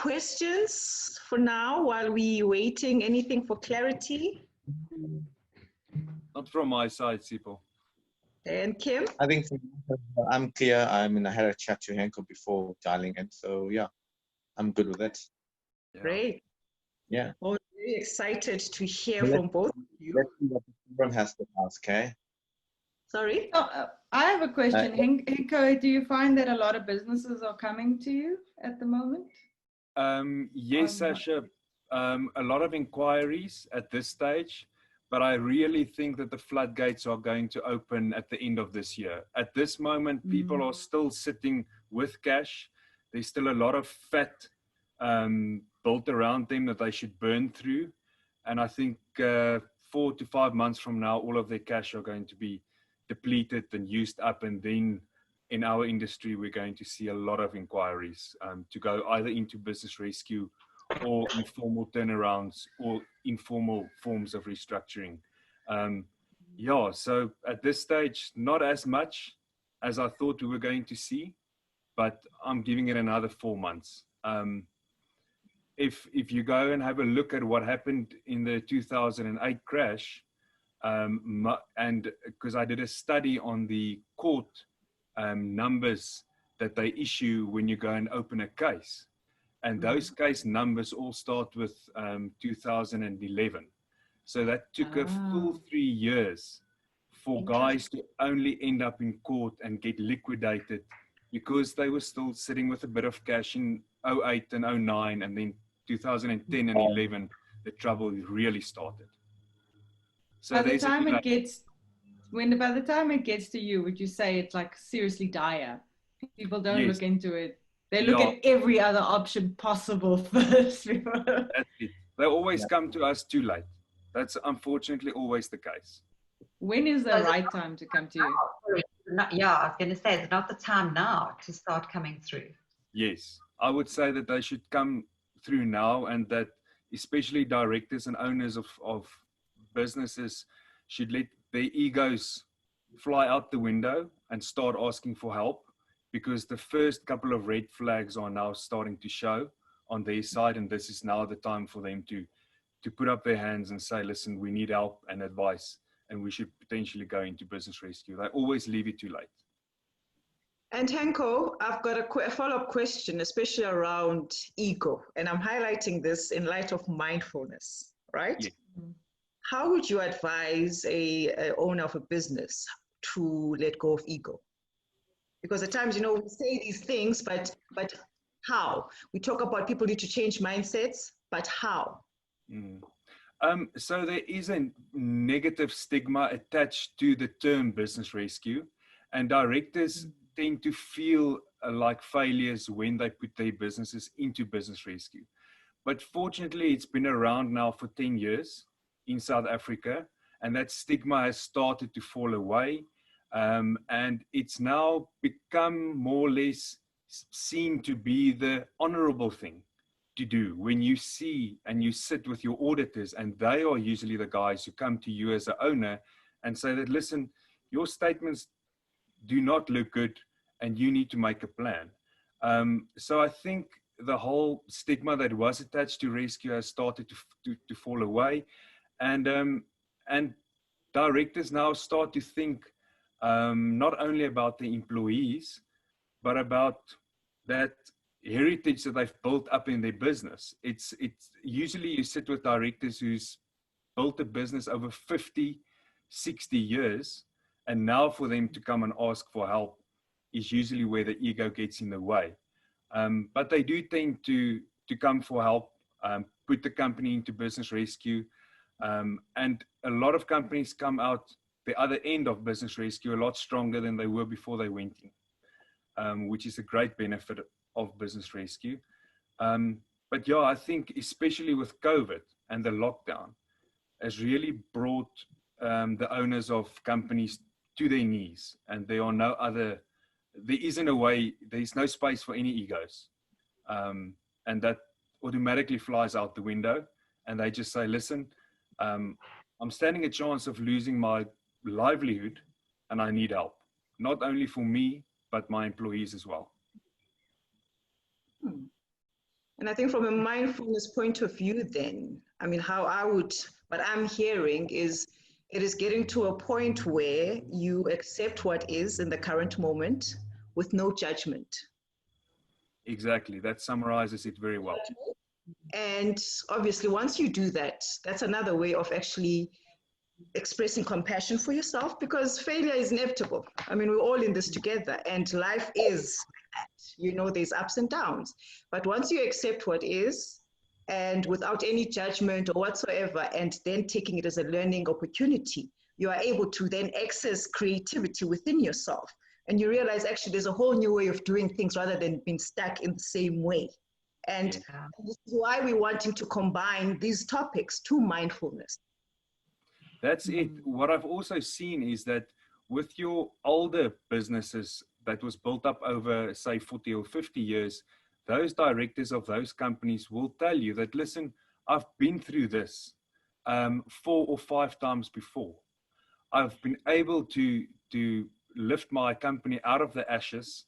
questions for now while we're waiting? Anything for clarity? Not from my side, Sipho. And Kim? I think I'm clear. I had a chat to Henco before dialing in, so yeah, I'm good with it. Yeah. Great. Yeah. Well, very excited to hear from both of you. Let's see what everyone has to ask, okay? Sorry? Oh, I have a question. Henco, do you find that a lot of businesses are coming to you at the moment? Yes, Sasha, a lot of inquiries at this stage, but I really think that the floodgates are going to open at the end of this year. At this moment, people are still sitting with cash. There's still a lot of fat built around them that they should burn through. And I think 4 to 5 months from now, all of their cash are going to be depleted and used up. And then in our industry, we're going to see a lot of inquiries to go either into business rescue or informal turnarounds or informal forms of restructuring. Yeah, so at this stage, not as much as I thought we were going to see, but I'm giving it another 4 months. If you go and have a look at what happened in the 2008 crash, and because I did a study on the court numbers that they issue when you go and open a case. And those case numbers all start with 2011. So that took a full 3 years for guys to only end up in court and get liquidated because they were still sitting with a bit of cash in 08 and 09, and then 2010 and 11, the trouble really started. So by the time it gets to you, would you say it's like seriously dire? People don't look into it. They look at every other option possible first. That's it. They always come to us too late. That's unfortunately always the case. When is the right time to come to you? Yeah, I was going to say, it's not the time now to start coming through. Yes, I would say that they should come through now, and that especially directors and owners of businesses should let their egos fly out the window and start asking for help, because the first couple of red flags are now starting to show on their side, and this is now the time for them to put up their hands and say, listen, we need help and advice, and we should potentially go into business rescue. They always leave it too late. And Henco, I've got a follow-up question, especially around ego, and I'm highlighting this in light of mindfulness, right? Yeah. How would you advise a owner of a business to let go of ego? Because at times, we say these things, but how? We talk about people need to change mindsets, but how? So there is a negative stigma attached to the term business rescue, and directors tend to feel like failures when they put their businesses into business rescue. But fortunately, it's been around now for 10 years in South Africa, and that stigma has started to fall away. And it's now become more or less seen to be the honorable thing to do when you see and you sit with your auditors, and they are usually the guys who come to you as an owner and say that, listen, your statements do not look good and you need to make a plan. So I think the whole stigma that was attached to rescue has started to fall away. And directors now start to think not only about the employees, but about that heritage that they've built up in their business. It's usually you sit with directors who's built a business over 50, 60 years, and now for them to come and ask for help is usually where the ego gets in the way. But they do tend to come for help, put the company into business rescue, and a lot of companies come out the other end of business rescue a lot stronger than they were before they went in, which is a great benefit of business rescue. But yeah, I think especially with COVID and the lockdown has really brought the owners of companies to their knees, and there isn't a way, there's no space for any egos. And that automatically flies out the window, and they just say, listen, I'm standing a chance of losing my livelihood and I need help, not only for me, but my employees as well. And I think from a mindfulness point of view, then, I mean, what I'm hearing is it is getting to a point where you accept what is in the current moment with no judgment. Exactly. That summarizes it very well. And obviously, once you do that, that's another way of actually expressing compassion for yourself, because failure is inevitable. I mean, we're all in this together, and life is that. You know, there's ups and downs. But once you accept what is, and without any judgment or whatsoever, and then taking it as a learning opportunity, you are able to then access creativity within yourself. And you realize actually there's a whole new way of doing things rather than being stuck in the same way. And this is why we're wanting to combine these topics to mindfulness. That's it. What I've also seen is that with your older businesses that was built up over, say, 40 or 50 years, those directors of those companies will tell you that, listen, I've been through this 4 or 5 times before. I've been able to lift my company out of the ashes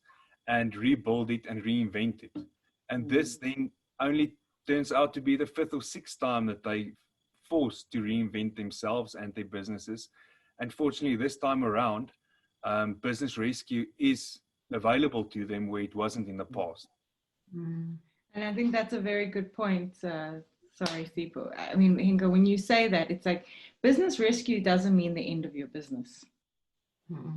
and rebuild it and reinvent it. And this then only turns out to be the 5th or 6th time that they forced to reinvent themselves and their businesses. And fortunately, this time around, business rescue is available to them where it wasn't in the past. And I think that's a very good point. Sorry, Sipho. I mean, Henco, when you say that, it's like business rescue doesn't mean the end of your business.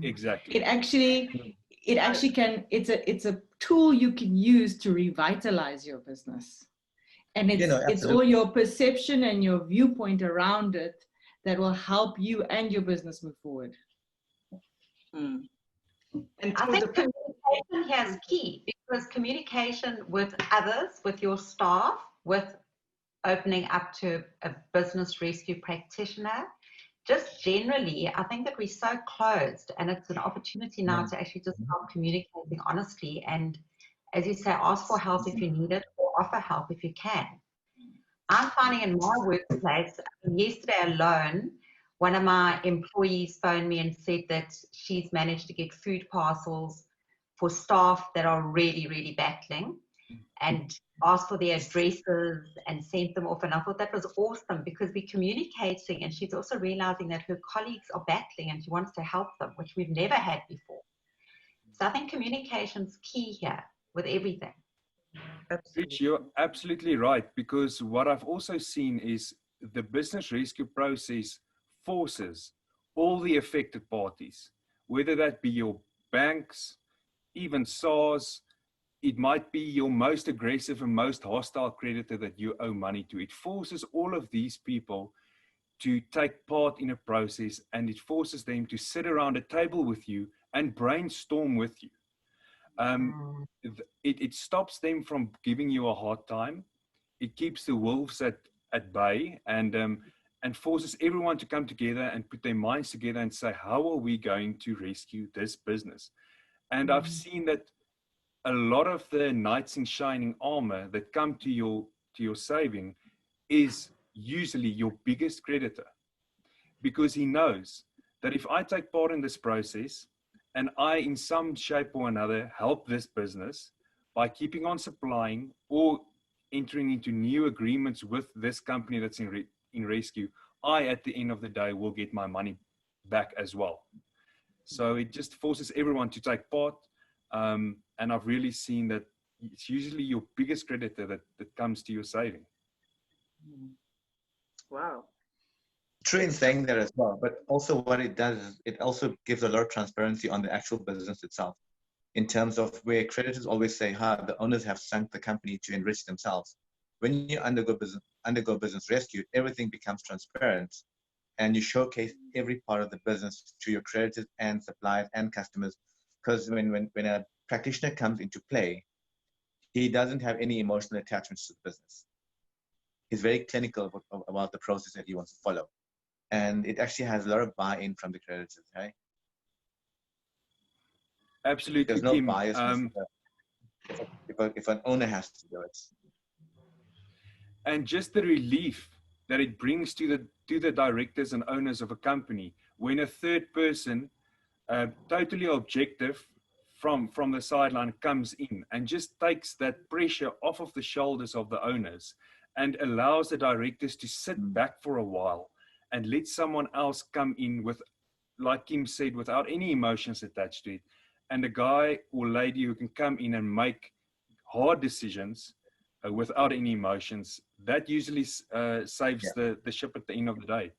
Exactly. It actually can, it's a tool you can use to revitalize your business. And it's all your perception and your viewpoint around it that will help you and your business move forward. And I think communication here is key, because communication with others, with your staff, with opening up to a business rescue practitioner, just generally, I think that we're so closed, and it's an opportunity now to actually just start communicating honestly. And as you say, ask for help if you need it, or offer help if you can. I'm finding in my workplace, yesterday alone, one of my employees phoned me and said that she's managed to get food parcels for staff that are really, really battling, and asked for their addresses and sent them off. And I thought that was awesome, because we're communicating, and she's also realizing that her colleagues are battling and she wants to help them, which we've never had before. So I think communication's key here with everything. Rich, you're absolutely right, because what I've also seen is the business rescue process forces all the affected parties, whether that be your banks, even SARS, it might be your most aggressive and most hostile creditor that you owe money to. It forces all of these people to take part in a process, and it forces them to sit around a table with you and brainstorm with you. It stops them from giving you a hard time. It keeps the wolves at bay, and forces everyone to come together and put their minds together and say, how are we going to rescue this business? And I've seen that a lot of the knights in shining armor that come to your saving is usually your biggest creditor, because he knows that if I take part in this process and I, in some shape or another, help this business by keeping on supplying or entering into new agreements with this company that's in rescue, I, at the end of the day, will get my money back as well. So it just forces everyone to take part. And I've really seen that it's usually your biggest creditor that comes to your saving. Wow. True in saying that as well, but also what it does is it also gives a lot of transparency on the actual business itself, in terms of where creditors always say, the owners have sunk the company to enrich themselves. When you undergo business rescue, everything becomes transparent, and you showcase every part of the business to your creditors and suppliers and customers. Because when a practitioner comes into play, he doesn't have any emotional attachments to the business. He's very clinical about the process that he wants to follow. And it actually has a lot of buy-in from the creditors, right? Absolutely. There's no bias if an owner has to do it. And just the relief that it brings to the directors and owners of a company when a third person, totally objective, from the sideline comes in and just takes that pressure off of the shoulders of the owners and allows the directors to sit back for a while and let someone else come in with, like Kim said, without any emotions attached to it. And a guy or lady who can come in and make hard decisions without any emotions, that usually saves the ship at the end of the day.